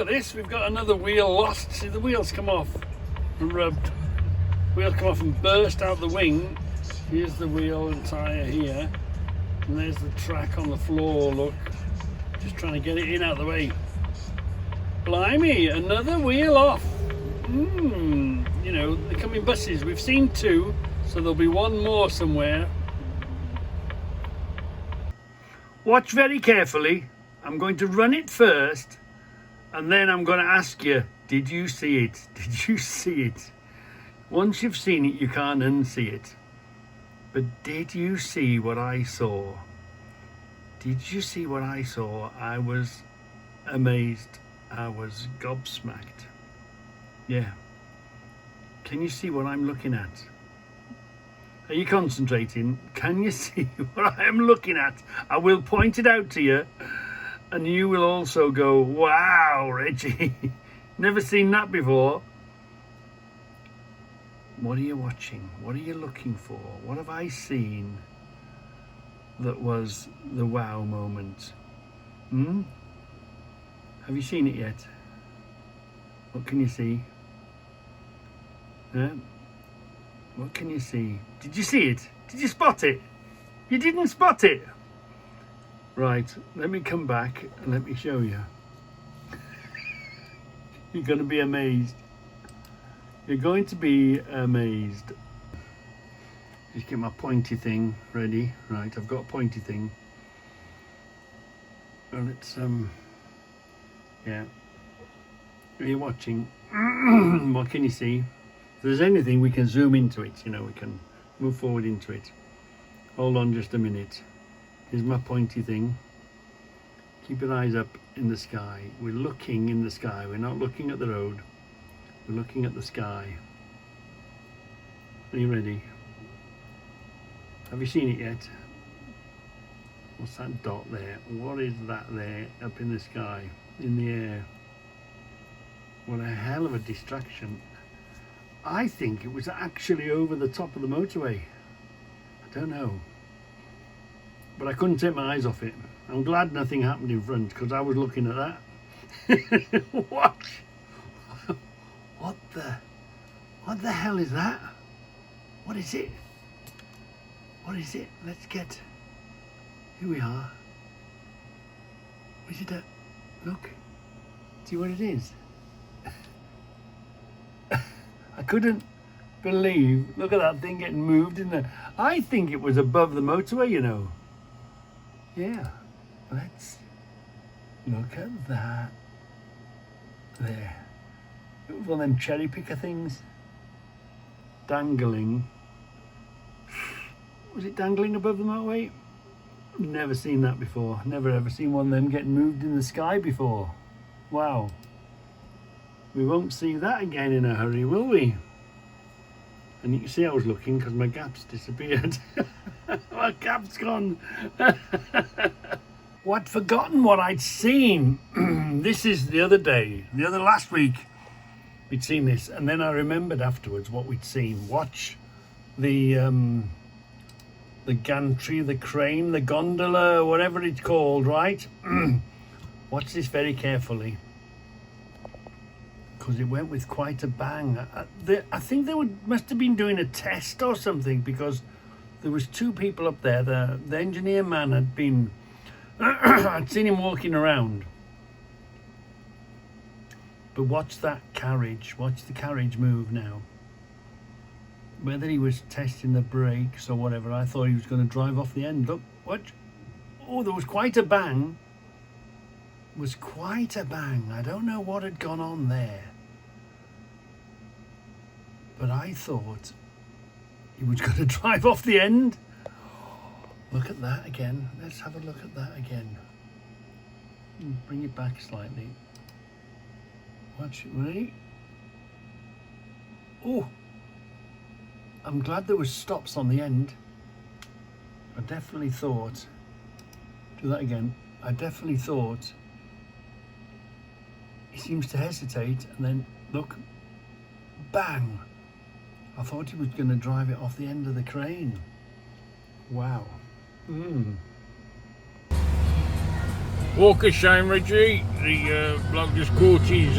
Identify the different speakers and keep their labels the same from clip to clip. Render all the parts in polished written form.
Speaker 1: Look at this, we've got another wheel lost. See, the wheels come off and rubbed. Wheel come off and burst out the wing. Here's the wheel and tyre here. And there's the track on the floor, look. Just trying to get it in out of the way. Blimey, another wheel off. You know, they come in buses. We've seen 2, so there'll be 1 more somewhere. Watch very carefully. I'm going to run it first, and then I'm going to ask you, did you see it? Did you see it? Once you've seen it, you can't unsee it. But did you see what I saw? Did you see what I saw? I was amazed. I was gobsmacked. Yeah. Can you see what I'm looking at? Are you concentrating? Can you see what I am looking at? I will point it out to you, and you will also go, wow, Reggie, never seen that before. What are you watching? What are you looking for? What have I seen that was the wow moment? Have you seen it yet? What can you see? What can you see? Did you see it? Did you spot it? You didn't spot it? Right, let me come back and let me show you. You're going to be amazed. You're going to be amazed. Just get my pointy thing ready. Right, I've got a pointy thing. Well, it's yeah. Are you watching? What can you see? If there's anything, we can zoom into it, you know, we can move forward into it. Hold on just a minute. Here's my pointy thing. Keep your eyes up in the sky. We're looking in the sky. We're not looking at the road. We're looking at the sky. Are you ready? Have you seen it yet? What's that dot there? What is that there up in the sky, in the air? What a hell of a distraction. I think it was actually over the top of the motorway. I don't know. But I couldn't take my eyes off it. I'm glad nothing happened in front, because I was looking at that. What the hell is that? What is it? What is it? Let's get... Here we are. Is it a... Look. See what it is? I couldn't believe... Look at that thing getting moved in there. I think it was above the motorway, you know. Yeah. Let's look at that. There. It was one of them cherry picker things. Dangling. Was it dangling above the motorway? Never seen that before. Never ever seen one of them getting moved in the sky before. Wow. We won't see that again in a hurry, will we? And you can see I was looking because my gap's disappeared. My gap's gone. I'd forgotten what I'd seen. This is the other day, last week, we'd seen this, and then I remembered afterwards what we'd seen. Watch the gantry, the crane, the gondola, whatever it's called, right? Watch this very carefully, because it went with quite a bang. I think they must have been doing a test or something, because there was 2 people up there. The engineer man had been... I'd seen him walking around. But watch that carriage. Watch the carriage move now. Whether he was testing the brakes or whatever, I thought he was going to drive off the end. Look, watch. Oh, there was quite a bang. It was quite a bang. I don't know what had gone on there. But I thought he was going to drive off the end. Look at that again. Let's have a look at that again. Bring it back slightly. Watch it, ready? Oh, I'm glad there was stops on the end. I definitely thought, do that again. I definitely thought he seems to hesitate, and then look, bang. I thought he was going to drive it off the end of the crane. Wow.
Speaker 2: Walk of shame, Reggie. The bloke just caught his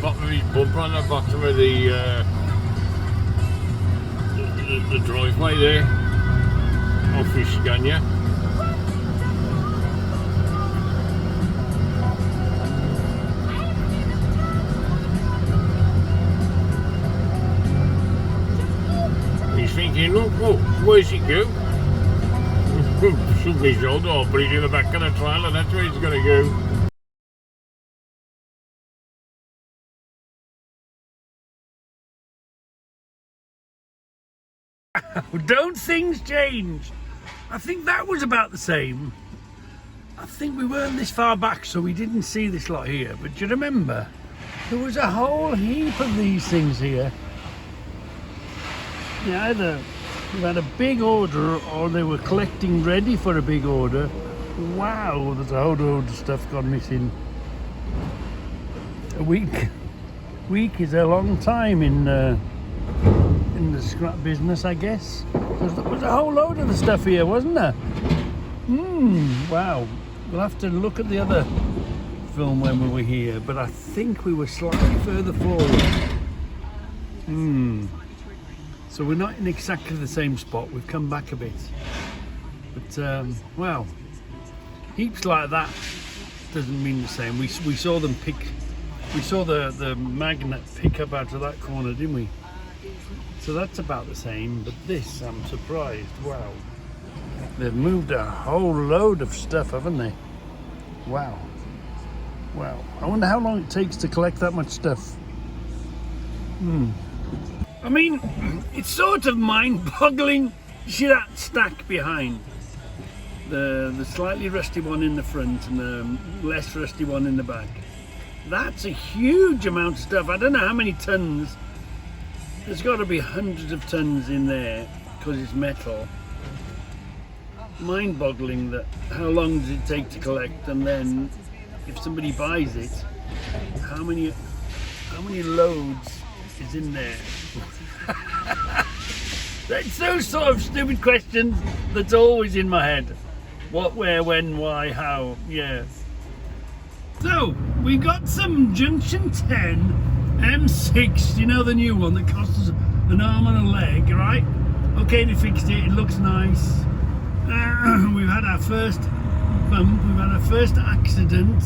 Speaker 2: bottom of his bumper on the bottom of the driveway there, off his Scania. He's thinking, look, where's it go? Somebody's shoulder, I'll put it in the back of the trailer, that's where it's going to go.
Speaker 1: Don't things change? I think that was about the same. I think we weren't this far back, so we didn't see this lot here. But do you remember? There was a whole heap of these things here. Yeah, either we had a big order or they were collecting ready for a big order. Wow, there's a whole load of stuff gone missing. A week is a long time in the scrap business, I guess. There was a whole load of the stuff here, wasn't there? Wow. We'll have to look at the other film when we were here, but I think we were slightly further forward. So we're not in exactly the same spot. We've come back a bit. But, well, heaps like that doesn't mean the same. We saw them pick, we saw the magnet pick up out of that corner, didn't we? So that's about the same, but this, I'm surprised. Wow. They've moved a whole load of stuff, haven't they? Wow. Wow. I wonder how long it takes to collect that much stuff. I mean, it's sort of mind-boggling. See that stack behind? The slightly rusty one in the front and the less rusty one in the back. That's a huge amount of stuff. I don't know how many tons. There's got to be hundreds of tons in there because it's metal. Mind-boggling that how long does it take to collect, and then if somebody buys it, how many loads is in there? That's those sort of stupid questions that's always in my head. What, where, when, why, how, yeah. So, we got some Junction 10 M6, you know, the new one that costs us an arm and a leg, right? Okay, they fixed it, it looks nice. We've had our first bump, we've had our first accident.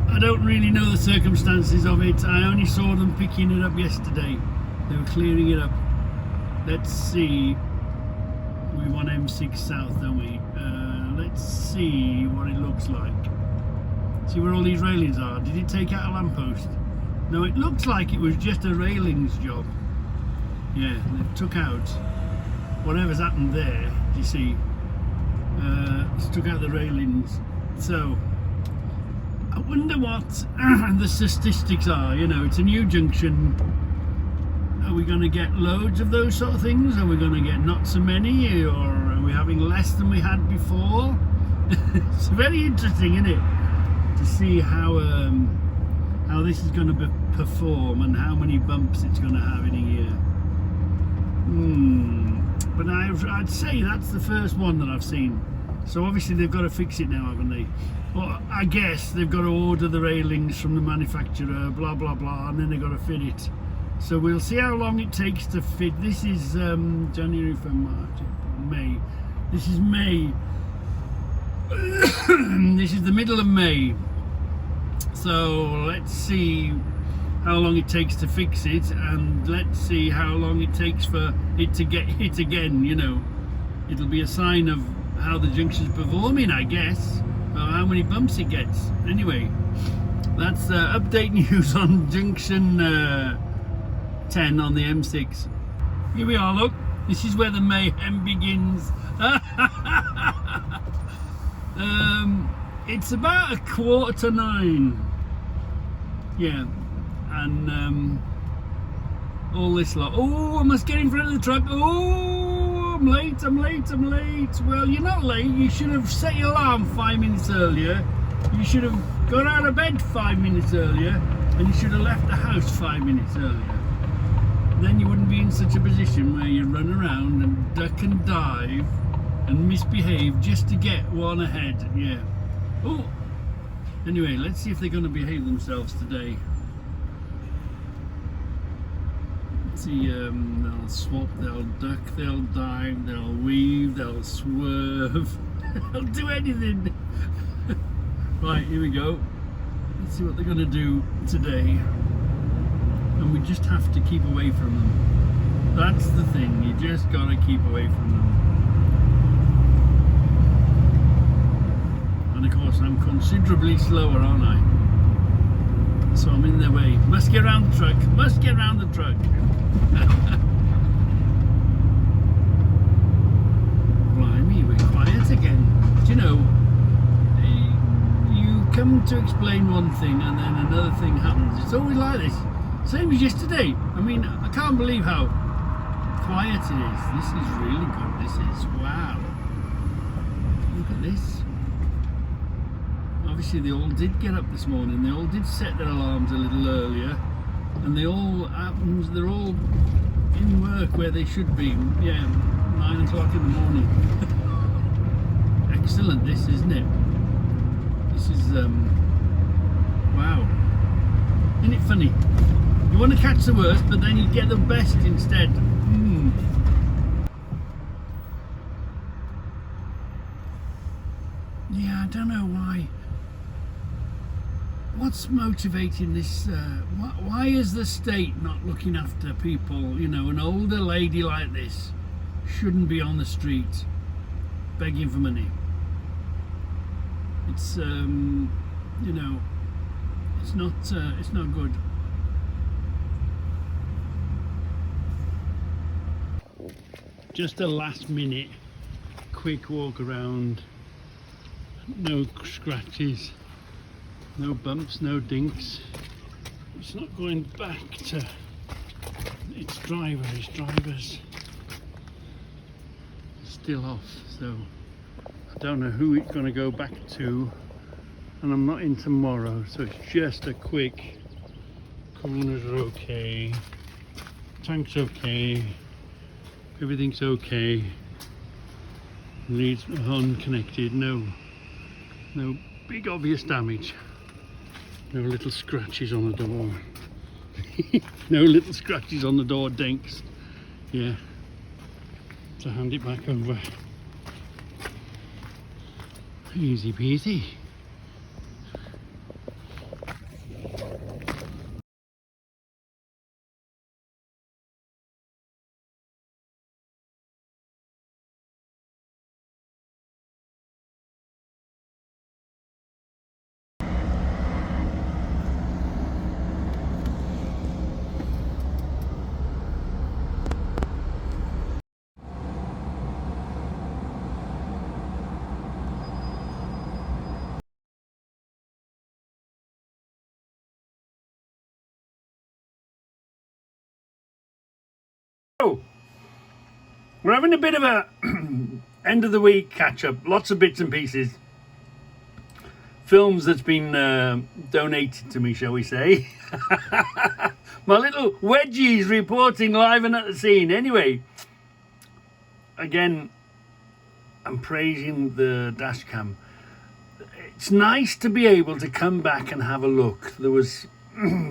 Speaker 1: I don't really know the circumstances of it. I only saw them picking it up yesterday. They were clearing it up. Let's see. We want M6 South, don't we? Let's see what it looks like. See where all these railings are. Did it take out a lamppost? No, it looks like it was just a railings job. Yeah, they took out whatever's happened there. Do you see? It's took out the railings. So I wonder what the statistics are. You know, it's a new junction. Are we going to get loads of those sort of things? Are we going to get not so many, or are we having less than we had before? It's very interesting, isn't it, to see how this is going to perform and how many bumps it's going to have in a year. But I'd say that's the first one that I've seen. So obviously they've got to fix it now, haven't they? Well, I guess they've got to order the railings from the manufacturer, blah blah blah, and then they've got to fit it. So we'll see how long it takes to fit. This is January, February, March, April, May. This is May. This is the middle of May. So let's see how long it takes to fix it, and let's see how long it takes for it to get hit again. You know, it'll be a sign of how the junction's performing, I guess, or how many bumps it gets. Anyway, that's update news on Junction 10 on the M6. Here we are, look, this is where the mayhem begins. It's about 9:15. Yeah, and all this lot. Oh, I must get in front of the truck. Oh, I'm late. Well, you're not late. You should have set your alarm 5 minutes earlier. You should have got out of bed 5 minutes earlier, and you should have left the house 5 minutes earlier. Then you wouldn't be in such a position where you run around and duck and dive and misbehave just to get one ahead. Yeah. Oh, anyway, let's see if they're going to behave themselves today. Let's see, they'll swap, they'll duck, they'll dive, they'll weave, they'll swerve. They'll do anything. Right, here we go. Let's see what they're going to do today. And we just have to keep away from them. That's the thing, you just got to keep away from them. And of course I'm considerably slower, aren't I? So I'm in their way. Must get around the truck, must get around the truck. Blimey, we're quiet again. Do you know, you come to explain one thing and then another thing happens. It's always like this. Same as yesterday. I mean, I can't believe how quiet it is. This is really good. This is, wow. Look at this. Obviously they all did get up this morning. They all did set their alarms a little earlier. And they're all in work where they should be. Yeah, 9 o'clock in the morning. Excellent this, isn't it? This is, wow. Isn't it funny? You want to catch the worst, but then you get the best instead. Yeah, I don't know why. What's motivating this? Why is the state not looking after people? You know, an older lady like this shouldn't be on the street begging for money. It's, you know, it's not good. Just a last minute quick walk around. No scratches, no bumps, no dinks. It's not going back to its driver. Its driver's still off, so I don't know who it's going to go back to, and I'm not in tomorrow, so it's just a quick. Corners are okay, tank's okay, everything's okay. Leads unconnected, no big obvious damage, no little scratches on the door. No little scratches on the door, dinks. Yeah, so hand it back over. Easy peasy. So, we're having a bit of a end of the week catch up, lots of bits and pieces. Films that's been donated to me, shall we say. My little wedgies reporting live and at the scene. Anyway, again, I'm praising the dash cam. It's nice to be able to come back and have a look. There was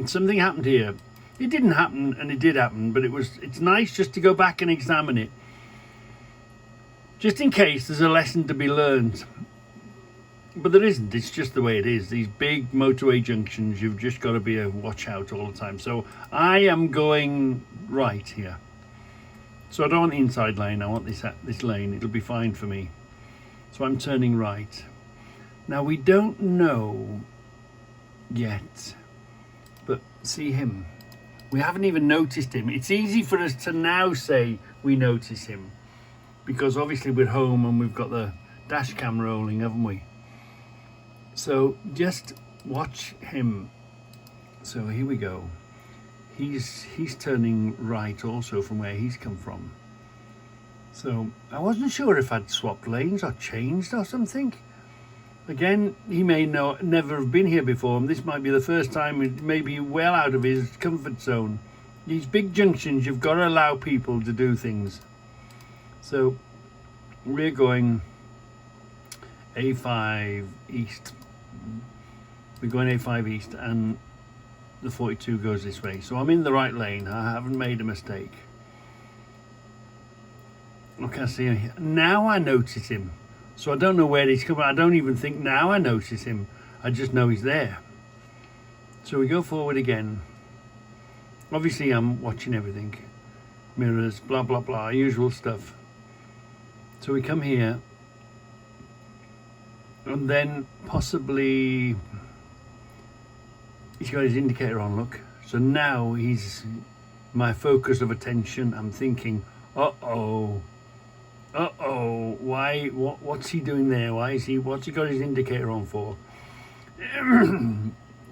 Speaker 1: something happened here. It didn't happen, and it did happen, but it's nice just to go back and examine it. Just in case there's a lesson to be learned. But there isn't, it's just the way it is. These big motorway junctions, you've just got to be a watch out all the time. So I am going right here. So I don't want the inside lane, I want this lane. It'll be fine for me. So I'm turning right. Now we don't know yet, but see him. We haven't even noticed him. It's easy for us to now say we notice him, because obviously we're home and we've got the dash cam rolling, haven't we? So just watch him. So here we go. He's turning right also from where he's come from. So I wasn't sure if I'd swapped lanes or changed or something. Again, he may never have been here before, and this might be the first time. It may be well out of his comfort zone. These big junctions, you've got to allow people to do things. So we're going A5 east. we're going A5 East and the 42 goes this way. So I'm in the right lane. I haven't made a mistake. Look, I see him. Now I notice him. So I don't know where he's coming. I don't even think now I notice him. I just know he's there. So we go forward again. Obviously I'm watching everything. Mirrors, blah, blah, blah, usual stuff. So we come here. And then possibly he's got his indicator on, look. So now he's my focus of attention. I'm thinking, uh-oh, what's he doing there? What's he got his indicator on for?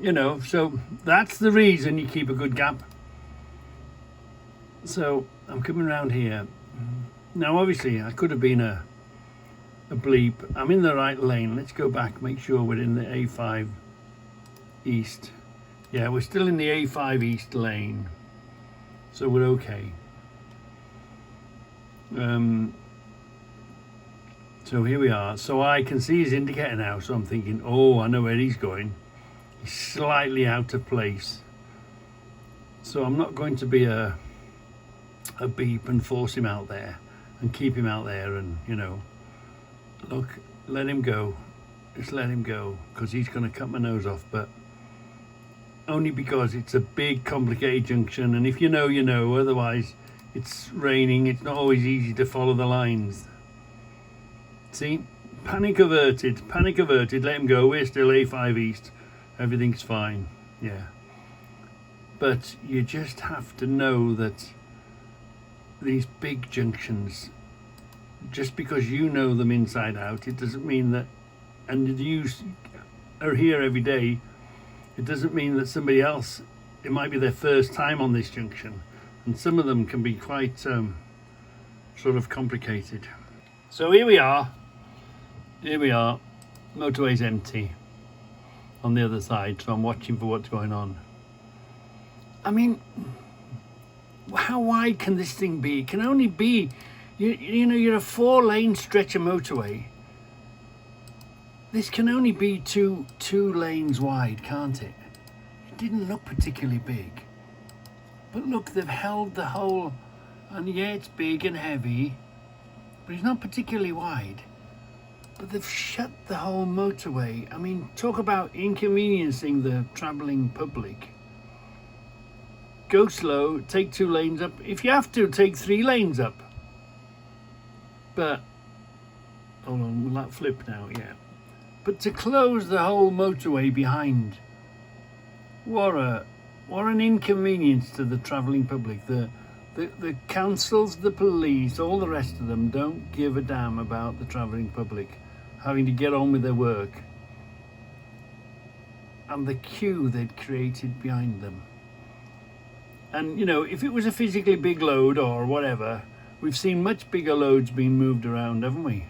Speaker 1: You know, so that's the reason you keep a good gap. So I'm coming around here. Now obviously I could have been a bleep. I'm in the right lane. Let's go back, make sure we're in the A5 East. Yeah, we're still in the A5 East lane. So we're okay. So here we are. So I can see his indicator now. So I'm thinking, oh, I know where he's going. He's slightly out of place. So I'm not going to be a beep and force him out there and keep him out there and, you know, look, let him go. Just let him go, because he's going to cut my nose off. But only because it's a big, complicated junction. And if you know, you know. Otherwise, it's raining. It's not always easy to follow the lines. See? Panic averted. Panic averted. Let him go. We're still A5 East. Everything's fine. Yeah. But you just have to know that these big junctions, just because you know them inside out, it doesn't mean that, and you are here every day, it doesn't mean that somebody else, it might be their first time on this junction, and some of them can be quite sort of complicated. So here we are, motorway's empty on the other side, so I'm watching for what's going on. I mean, how wide can this thing be? It can only be, you know, you're a 4-lane stretch of motorway. This can only be two lanes wide, can't it? It didn't look particularly big. But look, they've held the whole, and yeah, it's big and heavy, but it's not particularly wide. But they've shut the whole motorway. I mean, talk about inconveniencing the travelling public. Go slow, take 2 lanes up. If you have to, take 3 lanes up. But, hold on, will that flip now? Yeah. But to close the whole motorway behind, what an inconvenience to the travelling public. The councils, the police, all the rest of them don't give a damn about the travelling public having to get on with their work. And the queue they'd created behind them. And, you know, if it was a physically big load or whatever, we've seen much bigger loads being moved around, haven't we?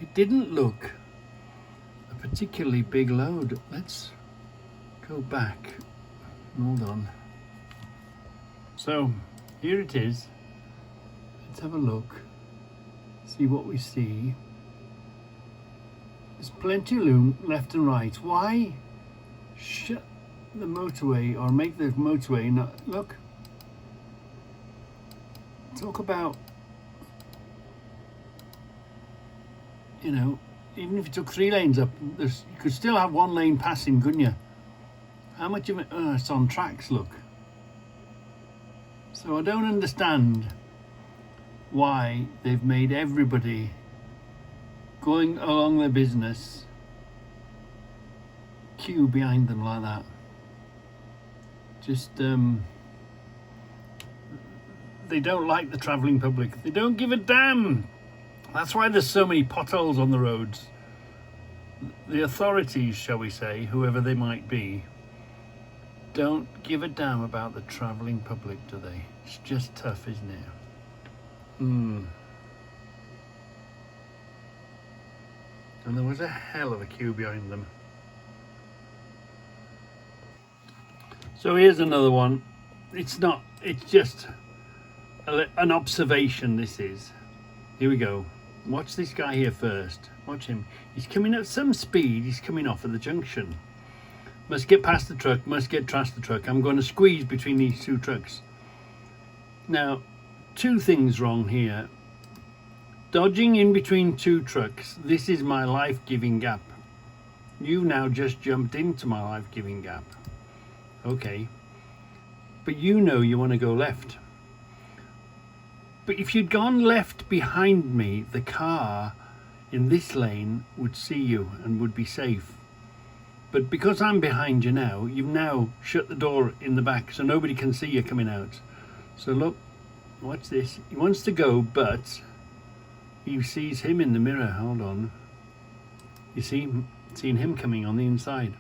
Speaker 1: It didn't look a particularly big load. Let's go back. Hold on. So, here it is. Let's have a look. See what we see. There's plenty of room left and right. Why shut the motorway or make the motorway not look? Talk about, you know, even if you took 3 lanes up, you could still have 1 lane passing, couldn't you? How much of it? Oh, it's on tracks, look. So I don't understand why they've made everybody going along their business queue behind them like that. Just they don't like the travelling public. They don't give a damn. That's why there's so many potholes on the roads. The authorities, shall we say, whoever they might be, don't give a damn about the travelling public, do they? It's just tough, isn't it? And there was a hell of a queue behind them. So here's another one. It's just an observation, this is. Here we go. Watch this guy here first. Watch him. He's coming at some speed. He's coming off at the junction. Must get past the truck. Must get past the truck. I'm going to squeeze between these two trucks. Now, two things wrong here. Dodging in between two trucks. This is my life-giving gap. You now just jumped into my life-giving gap. Okay. But you know you want to go left. But if you'd gone left behind me, the car in this lane would see you and would be safe. But because I'm behind you now, you've now shut the door in the back so nobody can see you coming out. So look, watch this. He wants to go, but he sees him in the mirror. Hold on. You see, seeing him coming on the inside.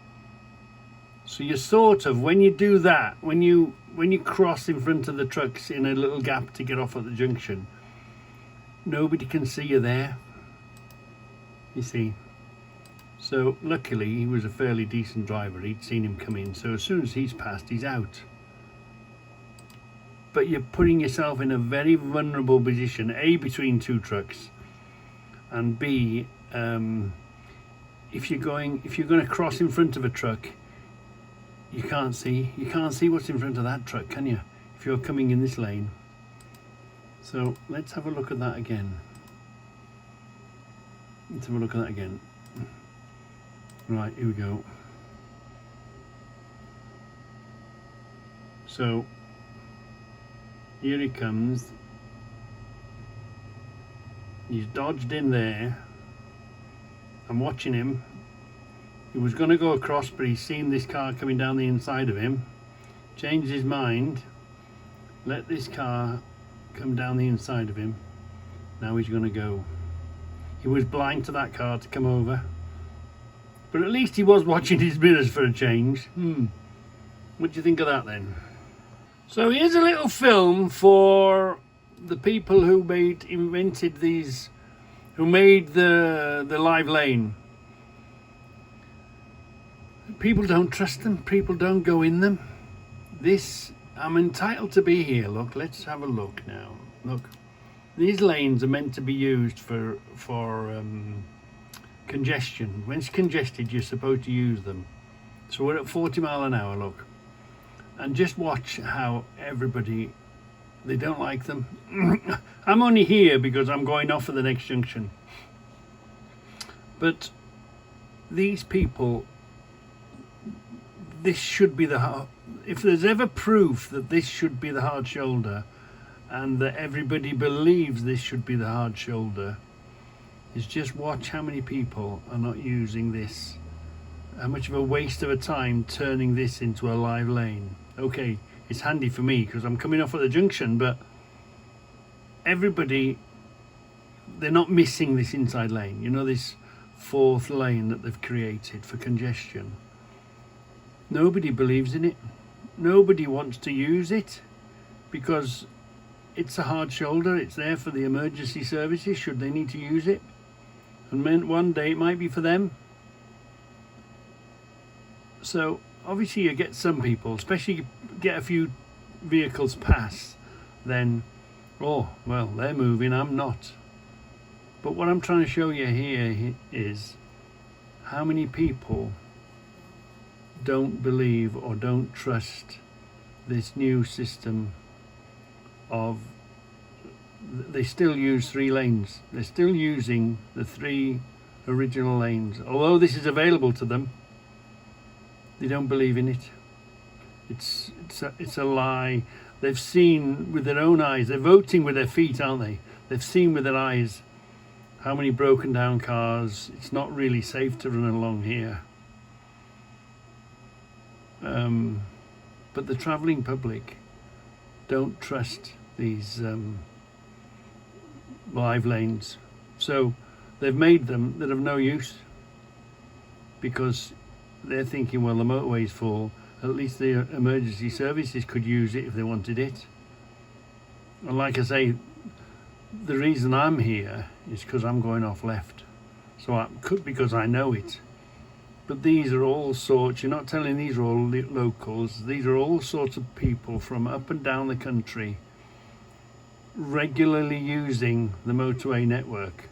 Speaker 1: So you sort of, when you do that, when you cross in front of the trucks in a little gap to get off at the junction, nobody can see you there. You see. So luckily he was a fairly decent driver. He'd seen him come in. So as soon as he's passed, he's out. But you're putting yourself in a very vulnerable position. A, between two trucks, and B, if you're going to cross in front of a truck, you can't see what's in front of that truck, can you? If you're coming in this lane. So let's have a look at that again. Let's have a look at that again. Right, here we go. So here he comes. He's dodged in there. I'm watching him. He was going to go across, but he's seen this car coming down the inside of him. Changed his mind. Let this car come down the inside of him. Now he's going to go. He was blind to that car to come over. But at least he was watching his mirrors for a change. What do you think of that then? So here's a little film for the people who invented these, who made the live lane. People don't trust them. People don't go in them. I'm entitled to be here. Look, let's have a look now. Look, these lanes are meant to be used for congestion. When it's congested, you're supposed to use them. So we're at 40 mile an hour, look. And just watch how everybody, they don't like them. I'm only here because I'm going off at the next junction. But these people, this should be if there's ever proof that this should be the hard shoulder, and that everybody believes this should be the hard shoulder, is just watch how many people are not using this. How much of a waste of a time turning this into a live lane. Okay, it's handy for me because I'm coming off at the junction, but everybody, they're not missing this inside lane. You know, this fourth lane that they've created for congestion. Nobody believes in it. Nobody wants to use it because it's a hard shoulder. It's there for the emergency services should they need to use it. And one day it might be for them. So obviously you get some people, especially you get a few vehicles pass, then, oh, well, they're moving, I'm not. But what I'm trying to show you here is how many people don't believe or don't trust this new system of, they still use 3 lanes. They're still using the 3 original lanes. Although this is available to them, they don't believe in it. It's a lie. They've seen with their own eyes. They're voting with their feet, aren't they? They've seen with their eyes how many broken down cars. It's not really safe to run along here. But the travelling public don't trust these live lanes. So they've made them that of no use because they're thinking, well, the motorway's full. At least the emergency services could use it if they wanted it. And like I say, the reason I'm here is because I'm going off left. So I could, because I know it. But these are all sorts, you're not telling these are all locals, these are all sorts of people from up and down the country regularly using the motorway network.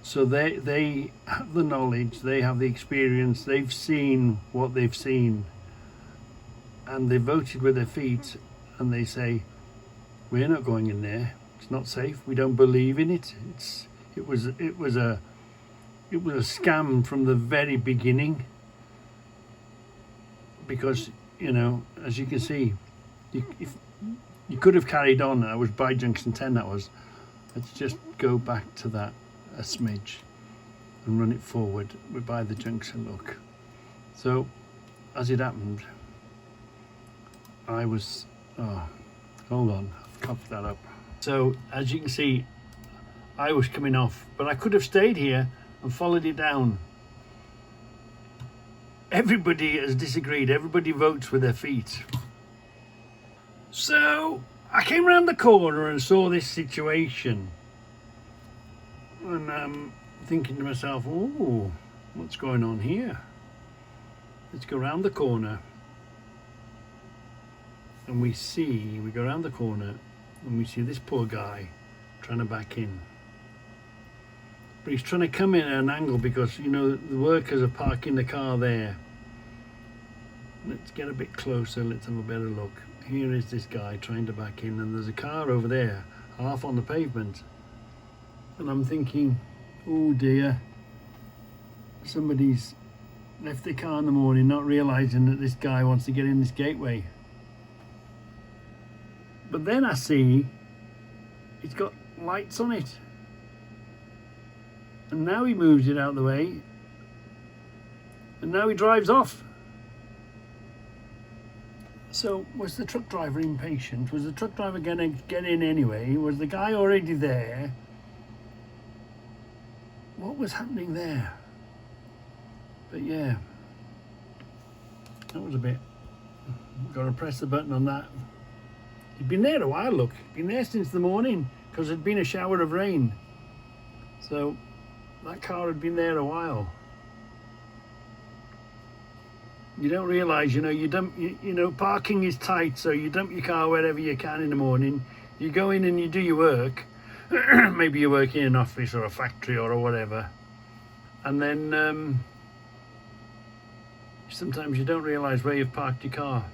Speaker 1: So they have the knowledge, they have the experience, they've seen what they've seen, and they voted with their feet, and they say, we're not going in there. It's not safe. We don't believe in it. It was a scam from the very beginning, because as you can see, if you could have carried on. I was by junction 10. That was. Let's just go back to that a smidge and run it forward. We're by the junction. Look. So, as it happened, I was. Oh, hold on. I've covered that up. So, as you can see, I was coming off, but I could have stayed here and followed it down. Everybody has disagreed. Everybody votes with their feet. So I came round the corner and saw this situation, and I'm thinking to myself, oh, what's going on here? Let's go round the corner. And we go round the corner and we see this poor guy trying to back in. But he's trying to come in at an angle because, the workers are parking the car there. Let's get a bit closer, let's have a better look. Here is this guy trying to back in, and there's a car over there, half on the pavement. And I'm thinking, oh dear, somebody's left their car in the morning not realising that this guy wants to get in this gateway. But then I see it's got lights on it. And now he moves it out of the way. And now he drives off. So was the truck driver impatient? Was the truck driver going to get in anyway? Was the guy already there? What was happening there? But yeah, that was a bit. Got to press the button on that. He'd been there a while, look. Been there since the morning because there'd been a shower of rain. So that car had been there a while. You don't realise, parking is tight, so you dump your car wherever you can in the morning. You go in and you do your work. Maybe you work in an office or a factory or whatever. And then sometimes you don't realise where you've parked your car.